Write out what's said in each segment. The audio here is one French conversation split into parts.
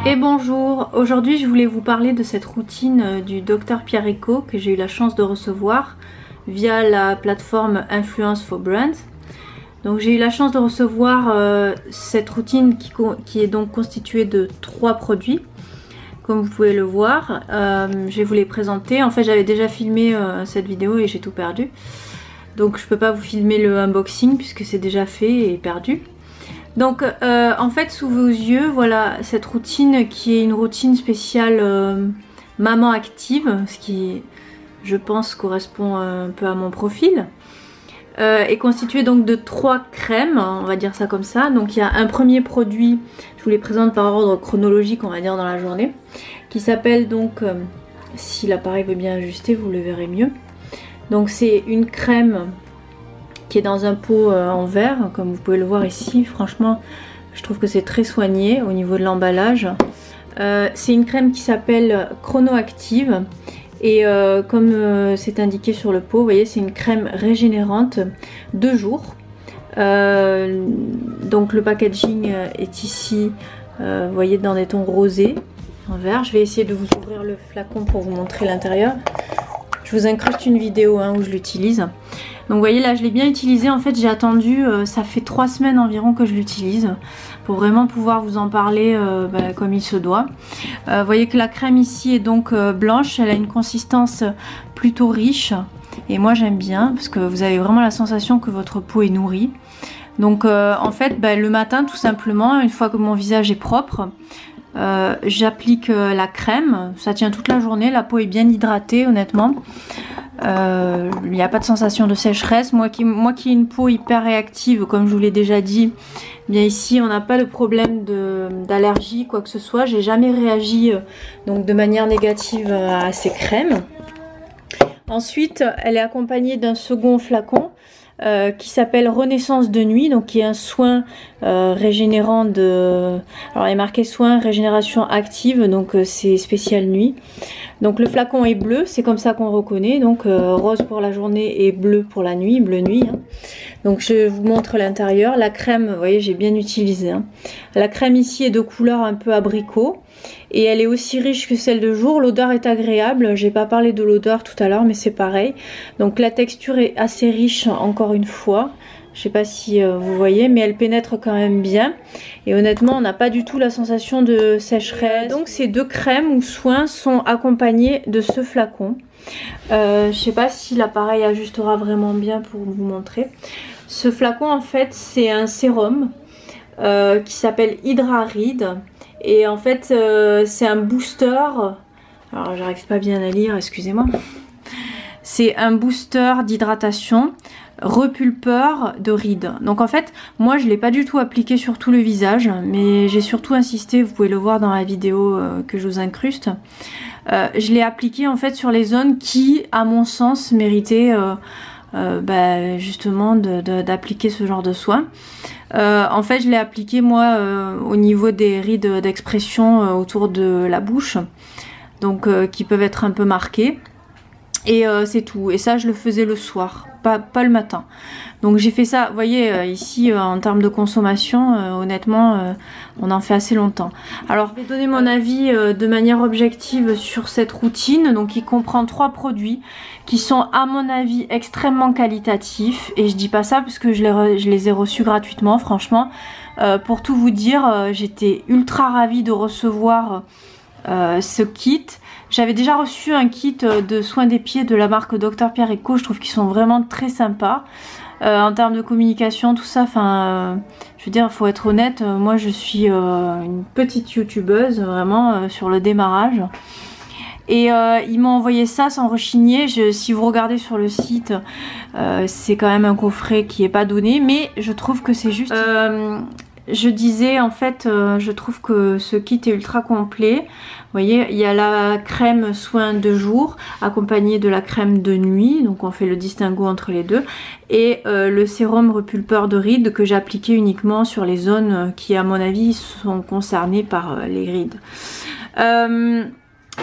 Et bonjour, aujourd'hui je voulais vous parler de cette routine du Dr Pierre Ecco que j'ai eu la chance de recevoir via la plateforme Influence for Brands. Donc j'ai eu la chance de recevoir cette routine qui est donc constituée de 3 produits. Comme vous pouvez le voir, je vais vous les présenter. En fait j'avais déjà filmé cette vidéo et j'ai tout perdu. Donc je peux pas vous filmer le unboxing puisque c'est déjà fait et perdu. Donc en fait sous vos yeux, voilà cette routine qui est une routine spéciale maman active, ce qui je pense correspond un peu à mon profil, est constituée donc de 3 crèmes, on va dire ça comme ça. Donc il y a un premier produit, je vous les présente par ordre chronologique on va dire dans la journée, qui s'appelle donc, si l'appareil veut bien ajuster vous le verrez mieux, donc c'est une crème qui est dans un pot en verre, comme vous pouvez le voir ici. Franchement, je trouve que c'est très soigné au niveau de l'emballage. C'est une crème qui s'appelle Chronoactive et comme c'est indiqué sur le pot, vous voyez, c'est une crème régénérante 2 jours. Donc le packaging est ici, vous voyez, dans des tons rosés en vert. Je vais essayer de vous ouvrir le flacon pour vous montrer l'intérieur. Je vous incruste une vidéo où je l'utilise. Donc vous voyez là je l'ai bien utilisé, en fait j'ai attendu, ça fait 3 semaines environ que je l'utilise pour vraiment pouvoir vous en parler comme il se doit. Vous voyez que la crème ici est donc blanche, elle a une consistance plutôt riche et moi j'aime bien parce que vous avez vraiment la sensation que votre peau est nourrie. Donc en fait le matin tout simplement, une fois que mon visage est propre, j'applique la crème, ça tient toute la journée, la peau est bien hydratée honnêtement. Il n'y a pas de sensation de sécheresse. Moi qui ai une peau hyper réactive, comme je vous l'ai déjà dit, bien ici on n'a pas de problème d'allergie, quoi que ce soit. J'ai jamais réagi donc de manière négative à ces crèmes. Ensuite, elle est accompagnée d'un second flacon qui s'appelle Renaissance de nuit, donc qui est un soin régénérant de... Alors il est marqué soin régénération active, donc c'est spécial nuit. Donc le flacon est bleu, c'est comme ça qu'on reconnaît, donc rose pour la journée et bleu pour la nuit, bleu nuit. Donc je vous montre l'intérieur. La crème, vous voyez, j'ai bien utilisé. La crème ici est de couleur un peu abricot et elle est aussi riche que celle de jour. L'odeur est agréable, j'ai pas parlé de l'odeur tout à l'heure mais c'est pareil. Donc la texture est assez riche encore une fois. Je sais pas si vous voyez, mais elle pénètre quand même bien. Et honnêtement, on n'a pas du tout la sensation de sécheresse. Donc ces 2 crèmes ou soins sont accompagnés de ce flacon. Je sais pas si l'appareil ajustera vraiment bien pour vous montrer. Ce flacon en fait c'est un sérum qui s'appelle Hydrarid. Et en fait c'est un booster. Alors j'arrive pas bien à lire, excusez-moi. C'est un booster d'hydratation repulpeur de rides. Donc en fait moi je l'ai pas du tout appliqué sur tout le visage, mais j'ai surtout insisté, vous pouvez le voir dans la vidéo que je vous incruste. Je l'ai appliqué en fait sur les zones qui à mon sens méritaient justement d'appliquer ce genre de soin. En fait je l'ai appliqué moi au niveau des rides d'expression autour de la bouche, donc qui peuvent être un peu marquées. Et c'est tout. Et ça je le faisais le soir, pas le matin. Donc j'ai fait ça, vous voyez ici en termes de consommation, honnêtement on en fait assez longtemps. Alors je vais donner mon avis de manière objective sur cette routine, donc qui comprend 3 produits qui sont à mon avis extrêmement qualitatifs. Et je dis pas ça parce que je les ai reçus gratuitement, franchement. Pour tout vous dire, j'étais ultra ravie de recevoir ce kit. J'avais déjà reçu un kit de soins des pieds de la marque Dr Pierre Ecco, je trouve qu'ils sont vraiment très sympas. En termes de communication, tout ça, je veux dire, il faut être honnête, moi je suis une petite youtubeuse, vraiment, sur le démarrage. Et ils m'ont envoyé ça sans rechigner. Si vous regardez sur le site, c'est quand même un coffret qui n'est pas donné, mais je trouve que c'est juste... je disais en fait, je trouve que ce kit est ultra complet. Vous voyez, il y a la crème soin de jour accompagnée de la crème de nuit, donc on fait le distinguo entre les deux, et le sérum repulpeur de rides que j'ai appliqué uniquement sur les zones qui à mon avis sont concernées par les rides.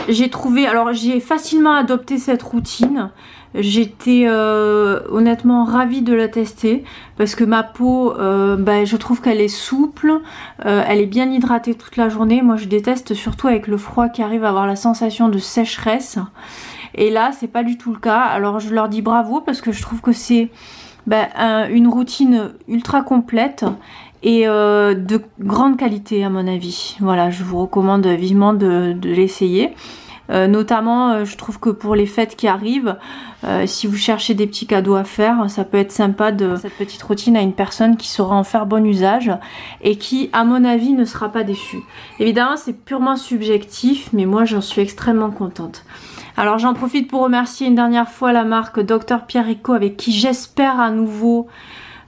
J'ai facilement adopté cette routine. J'étais honnêtement ravie de la tester parce que ma peau, je trouve qu'elle est souple, elle est bien hydratée toute la journée. Moi je déteste surtout avec le froid qui arrive à avoir la sensation de sécheresse. Et là c'est pas du tout le cas. Alors je leur dis bravo parce que je trouve que c'est une routine ultra complète et de grande qualité à mon avis. Voilà, je vous recommande vivement de l'essayer. Notamment, je trouve que pour les fêtes qui arrivent, si vous cherchez des petits cadeaux à faire, ça peut être sympa de cette petite routine à une personne qui saura en faire bon usage et qui, à mon avis, ne sera pas déçue. Évidemment, c'est purement subjectif, mais moi, j'en suis extrêmement contente. Alors, j'en profite pour remercier une dernière fois la marque Dr Pierre Rico, avec qui j'espère à nouveau,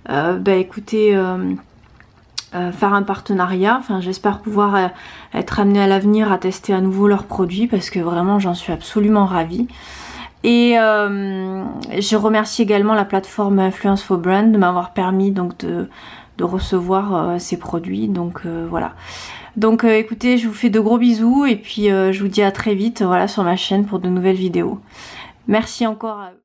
faire un partenariat. Enfin, j'espère pouvoir être amenée à l'avenir à tester à nouveau leurs produits parce que vraiment j'en suis absolument ravie. Et je remercie également la plateforme Influence for Brand de m'avoir permis donc de recevoir ces produits. Donc voilà. Donc écoutez, je vous fais de gros bisous et puis je vous dis à très vite, voilà, sur ma chaîne pour de nouvelles vidéos. Merci encore à eux.